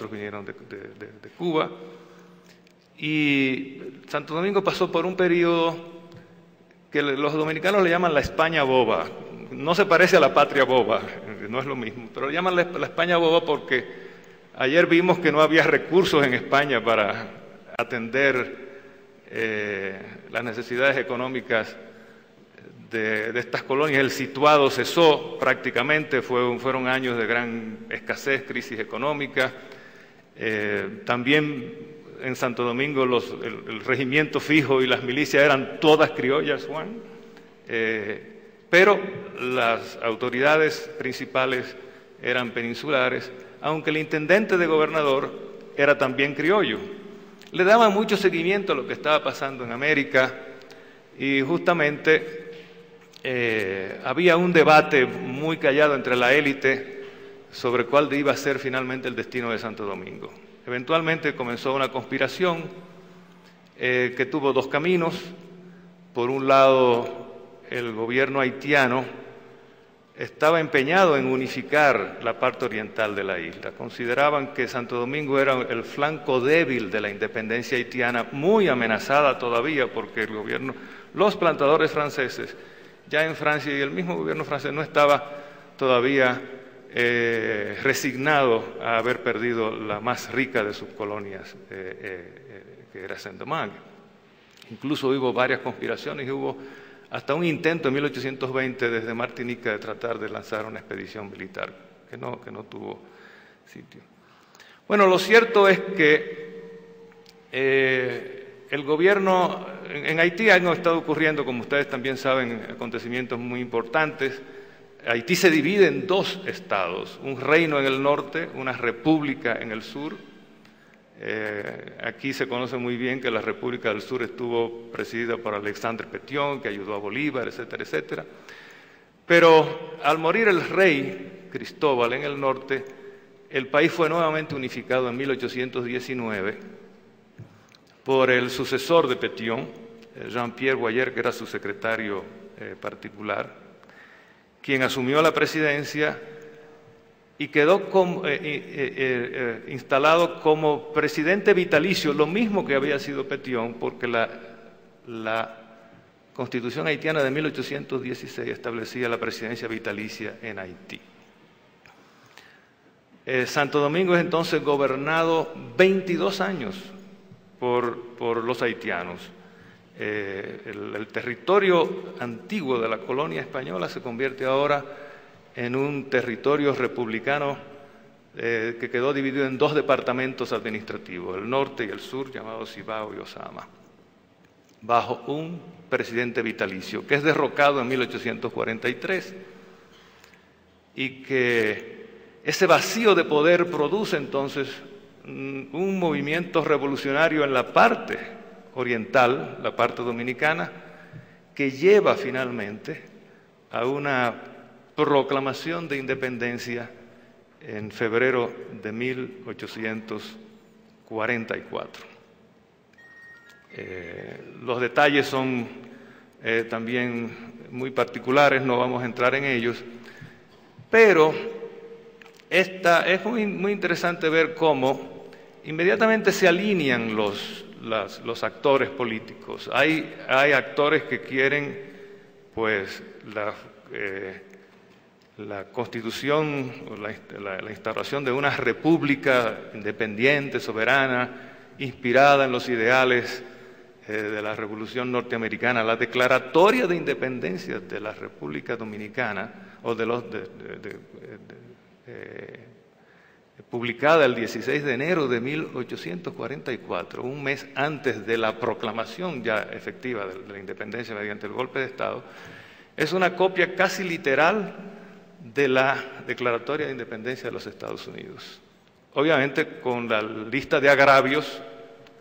otros vinieron de Cuba. Y Santo Domingo pasó por un periodo que los dominicanos le llaman la España boba. No se parece a la patria boba, no es lo mismo, pero le llaman la España boba porque ayer vimos que no había recursos en España para atender las necesidades económicas de estas colonias. El situado cesó prácticamente, fueron años de gran escasez, crisis económica. También en Santo Domingo el regimiento fijo y las milicias eran todas criollas, Juan. Pero las autoridades principales eran peninsulares, aunque el intendente de gobernador era también criollo. Le daba mucho seguimiento a lo que estaba pasando en América y justamente había un debate muy callado entre la élite sobre cuál iba a ser finalmente el destino de Santo Domingo. Eventualmente comenzó una conspiración que tuvo dos caminos. Por un lado, el gobierno haitiano estaba empeñado en unificar la parte oriental de la isla. Consideraban que Santo Domingo era el flanco débil de la independencia haitiana, muy amenazada todavía porque los plantadores franceses, ya en Francia y el mismo gobierno francés no estaba todavía resignado a haber perdido la más rica de sus colonias, que era Saint-Domingue. Incluso hubo varias conspiraciones y hubo hasta un intento en 1820 desde Martinica de tratar de lanzar una expedición militar, que no tuvo sitio. Bueno, lo cierto es que el gobierno, en Haití han estado ocurriendo, como ustedes también saben, acontecimientos muy importantes. Haití se divide en dos estados, un reino en el norte, una república en el sur. Aquí se conoce muy bien que la República del Sur estuvo presidida por Alexandre Pétion, que ayudó a Bolívar, etcétera, etcétera. Pero al morir el rey Cristóbal en el norte, el país fue nuevamente unificado en 1819 por el sucesor de Pétion, Jean-Pierre Boyer, que era su secretario particular, quien asumió la presidencia y quedó instalado como presidente vitalicio, lo mismo que había sido Pétion, porque la Constitución haitiana de 1816 establecía la presidencia vitalicia en Haití. Santo Domingo es entonces gobernado 22 años por los haitianos. El territorio antiguo de la colonia española se convierte ahora en un territorio republicano que quedó dividido en dos departamentos administrativos, el norte y el sur, llamados Cibao y Osama, bajo un presidente vitalicio, que es derrocado en 1843, y que ese vacío de poder produce entonces un movimiento revolucionario en la parte oriental, la parte dominicana, que lleva finalmente a una proclamación de independencia en febrero de 1844. Los detalles son también muy particulares, no vamos a entrar en ellos, pero es muy interesante ver cómo inmediatamente se alinean los actores políticos. Hay actores que quieren, pues, la constitución, la instauración de una república independiente, soberana, inspirada en los ideales de la Revolución Norteamericana. La declaratoria de independencia de la República Dominicana, o publicada el 16 de enero de 1844, un mes antes de la proclamación ya efectiva de la independencia mediante el golpe de Estado, es una copia casi literal de la Declaratoria de Independencia de los Estados Unidos. Obviamente con la lista de agravios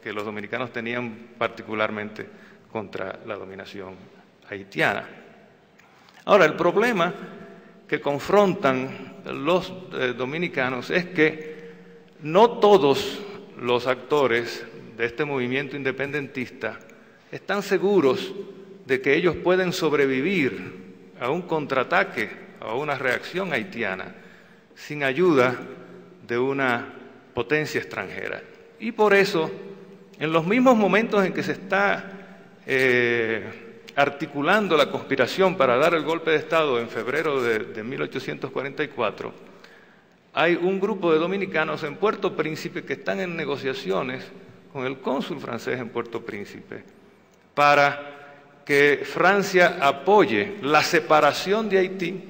que los dominicanos tenían particularmente contra la dominación haitiana. Ahora, el problema que confrontan los dominicanos es que no todos los actores de este movimiento independentista están seguros de que ellos pueden sobrevivir a un contraataque, a una reacción haitiana, sin ayuda de una potencia extranjera. Y por eso, en los mismos momentos en que se está articulando la conspiración para dar el golpe de Estado en febrero de 1844, hay un grupo de dominicanos en Puerto Príncipe que están en negociaciones con el cónsul francés en Puerto Príncipe para que Francia apoye la separación de Haití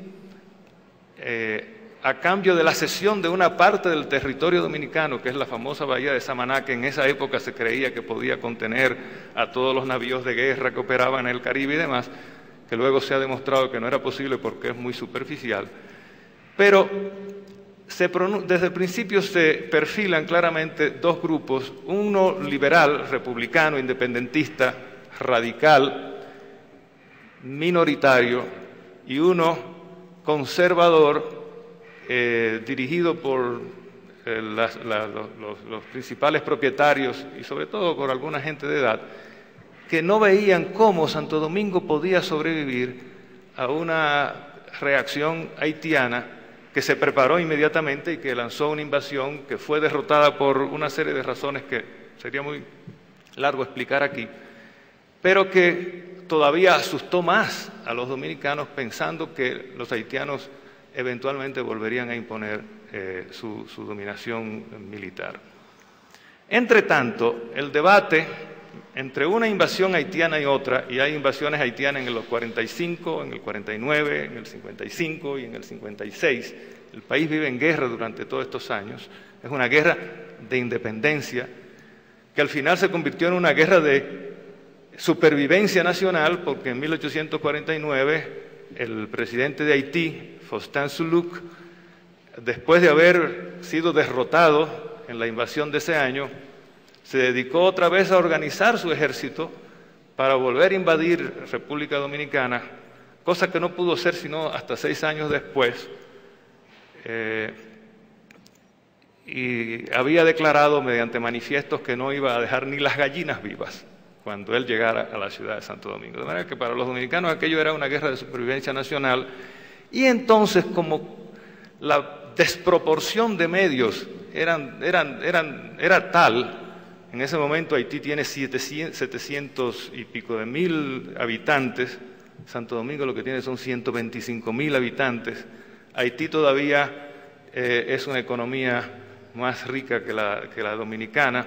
a cambio de la cesión de una parte del territorio dominicano, que es la famosa bahía de Samaná, que en esa época se creía que podía contener a todos los navíos de guerra que operaban en el Caribe y demás, que luego se ha demostrado que no era posible porque es muy superficial. Pero desde el principio se perfilan claramente dos grupos, uno liberal, republicano, independentista, radical, minoritario, y uno conservador, dirigido por los principales propietarios y sobre todo por alguna gente de edad, que no veían cómo Santo Domingo podía sobrevivir a una reacción haitiana que se preparó inmediatamente y que lanzó una invasión que fue derrotada por una serie de razones que sería muy largo explicar aquí, pero que todavía asustó más a los dominicanos pensando que los haitianos eventualmente volverían a imponer su dominación militar. Entre tanto, el debate entre una invasión haitiana y otra, y hay invasiones haitianas en los 45, en el 49, en el 55 y en el 56, el país vive en guerra durante todos estos años, es una guerra de independencia que al final se convirtió en una guerra de supervivencia nacional, porque en 1849 el presidente de Haití, Faustin-Soulouque, después de haber sido derrotado en la invasión de ese año, se dedicó otra vez a organizar su ejército para volver a invadir República Dominicana, cosa que no pudo ser sino hasta 6 años después, y había declarado mediante manifiestos que no iba a dejar ni las gallinas vivas cuando él llegara a la ciudad de Santo Domingo. De manera que para los dominicanos aquello era una guerra de supervivencia nacional, y entonces como la desproporción de medios era tal, en ese momento Haití tiene 700 y pico de mil habitantes, Santo Domingo lo que tiene son 125.000 habitantes, Haití todavía es una economía más rica que la dominicana,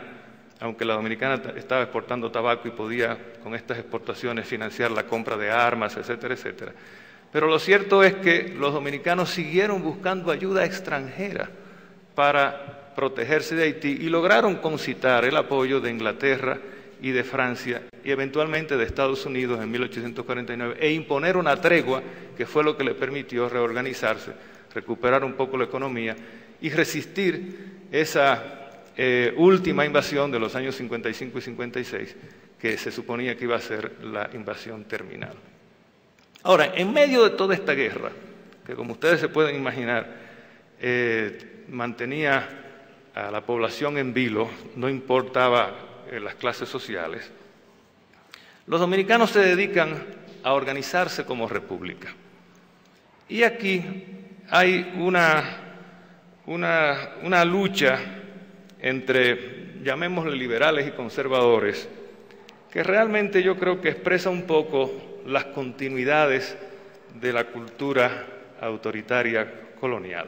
aunque la dominicana estaba exportando tabaco y podía con estas exportaciones financiar la compra de armas, etcétera, etcétera. Pero lo cierto es que los dominicanos siguieron buscando ayuda extranjera para protegerse de Haití y lograron concitar el apoyo de Inglaterra y de Francia y eventualmente de Estados Unidos en 1849 e imponer una tregua que fue lo que le permitió reorganizarse, recuperar un poco la economía y resistir esa última invasión de los años 55 y 56, que se suponía que iba a ser la invasión terminal. Ahora, en medio de toda esta guerra, que como ustedes se pueden imaginar, mantenía a la población en vilo, no importaba las clases sociales, los dominicanos se dedican a organizarse como república. Y aquí hay una lucha entre, llamémosle liberales y conservadores, que realmente yo creo que expresa un poco las continuidades de la cultura autoritaria colonial.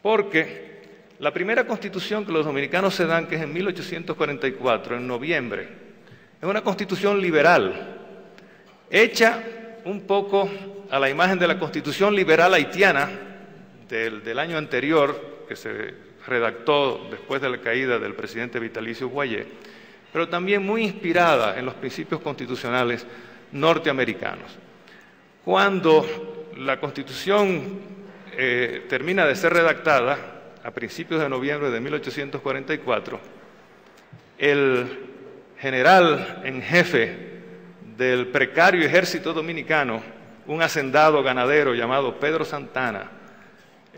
Porque la primera constitución que los dominicanos se dan, que es en 1844, en noviembre, es una constitución liberal, hecha un poco a la imagen de la constitución liberal haitiana del año anterior, que se redactó después de la caída del presidente Vitalicio Guayé, pero también muy inspirada en los principios constitucionales norteamericanos. Cuando la Constitución termina de ser redactada, a principios de noviembre de 1844, el general en jefe del precario ejército dominicano, un hacendado ganadero llamado Pedro Santana,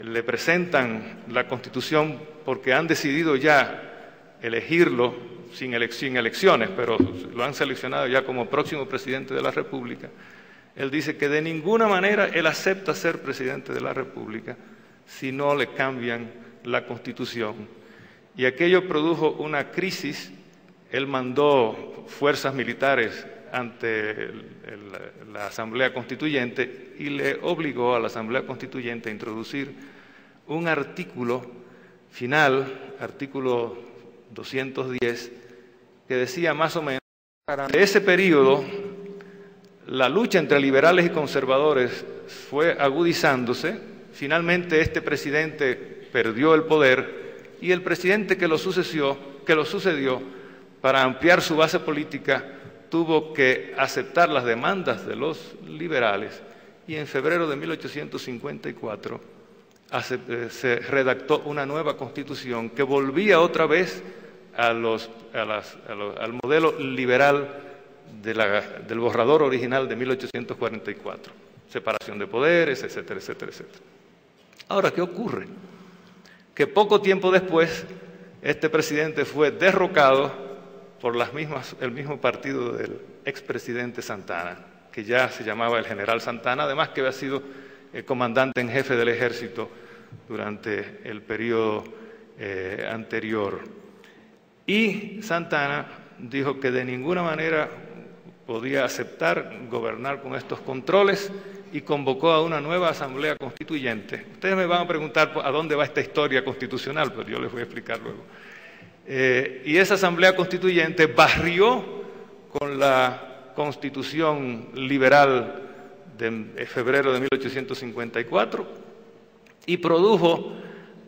le presentan la Constitución porque han decidido ya elegirlo sin elecciones, pero lo han seleccionado ya como próximo presidente de la República. Él dice que de ninguna manera él acepta ser presidente de la República si no le cambian la Constitución y aquello produjo una crisis. Él mandó fuerzas militares ante la Asamblea Constituyente y le obligó a la Asamblea Constituyente a introducir un artículo final, artículo 210, que decía más o menos que en ese periodo la lucha entre liberales y conservadores fue agudizándose. Finalmente este presidente perdió el poder y el presidente que lo sucedió, para ampliar su base política, tuvo que aceptar las demandas de los liberales y en febrero de 1854 se redactó una nueva constitución que volvía otra vez al modelo liberal del borrador original de 1844. Separación de poderes, etcétera, etcétera, etcétera. Ahora, ¿qué ocurre? Que poco tiempo después este presidente fue derrocado por el mismo partido del expresidente Santana, que ya se llamaba el general Santana, además que había sido el comandante en jefe del ejército durante el periodo anterior. Y Santana dijo que de ninguna manera podía aceptar gobernar con estos controles y convocó a una nueva asamblea constituyente. Ustedes me van a preguntar a dónde va esta historia constitucional, pero yo les voy a explicar luego. Y esa asamblea constituyente barrió con la constitución liberal de febrero de 1854 y produjo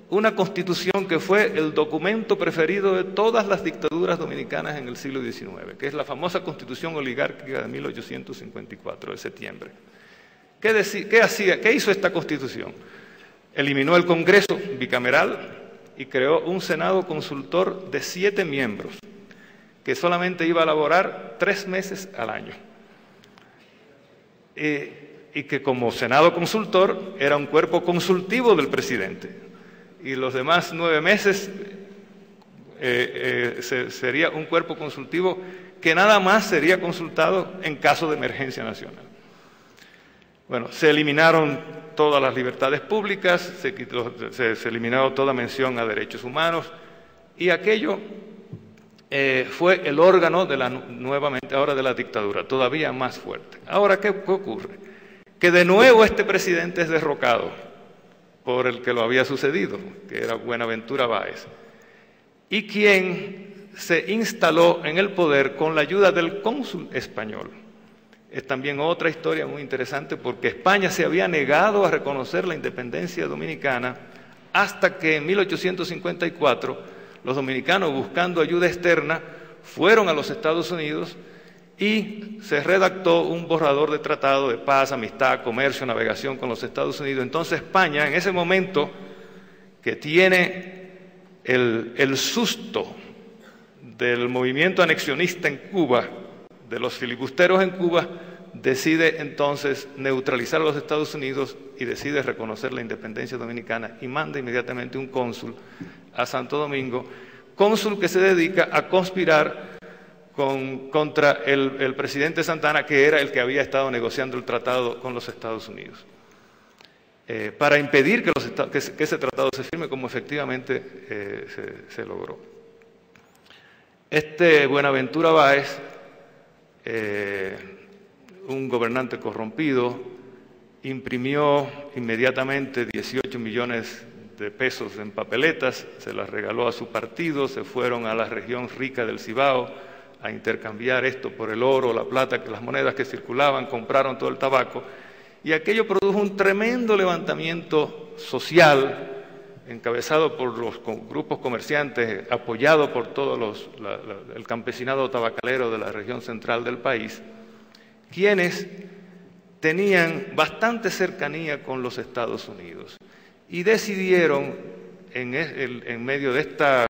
una constitución que fue el documento preferido de todas las dictaduras dominicanas en el siglo XIX, que es la famosa Constitución Oligárquica de 1854, de septiembre. ¿Qué hizo esta Constitución? Eliminó el Congreso bicameral y creó un Senado consultor de 7 miembros, que solamente iba a laborar 3 meses al año. Y que como Senado consultor era un cuerpo consultivo del presidente. Y los demás 9 meses sería un cuerpo consultivo que nada más sería consultado en caso de emergencia nacional. Bueno, se eliminaron todas las libertades públicas, se eliminó toda mención a derechos humanos y aquello fue el órgano nuevamente ahora de la dictadura, todavía más fuerte. Ahora, ¿qué ocurre? Que de nuevo este presidente es derrocado por el que lo había sucedido, que era Buenaventura Báez, y quien se instaló en el poder con la ayuda del cónsul español. Es también otra historia muy interesante porque España se había negado a reconocer la independencia dominicana hasta que en 1854 los dominicanos, buscando ayuda externa, fueron a los Estados Unidos y se redactó un borrador de tratado de paz, amistad, comercio, navegación con los Estados Unidos. Entonces España, en ese momento que tiene el susto del movimiento anexionista en Cuba, de los filibusteros en Cuba, decide entonces neutralizar a los Estados Unidos y decide reconocer la independencia dominicana y manda inmediatamente un cónsul a Santo Domingo, cónsul que se dedica a conspirar contra el presidente Santana, que era el que había estado negociando el tratado con los Estados Unidos, para impedir que ese tratado se firme, como efectivamente se logró. Buenaventura Báez, un gobernante corrompido, imprimió inmediatamente 18 millones de pesos en papeletas, se las regaló a su partido, se fueron a la región rica del Cibao a intercambiar esto por el oro, la plata, las monedas que circulaban, compraron todo el tabaco, y aquello produjo un tremendo levantamiento social, encabezado por los grupos comerciantes, apoyado por todos el campesinado tabacalero de la región central del país, quienes tenían bastante cercanía con los Estados Unidos y decidieron, en medio de esta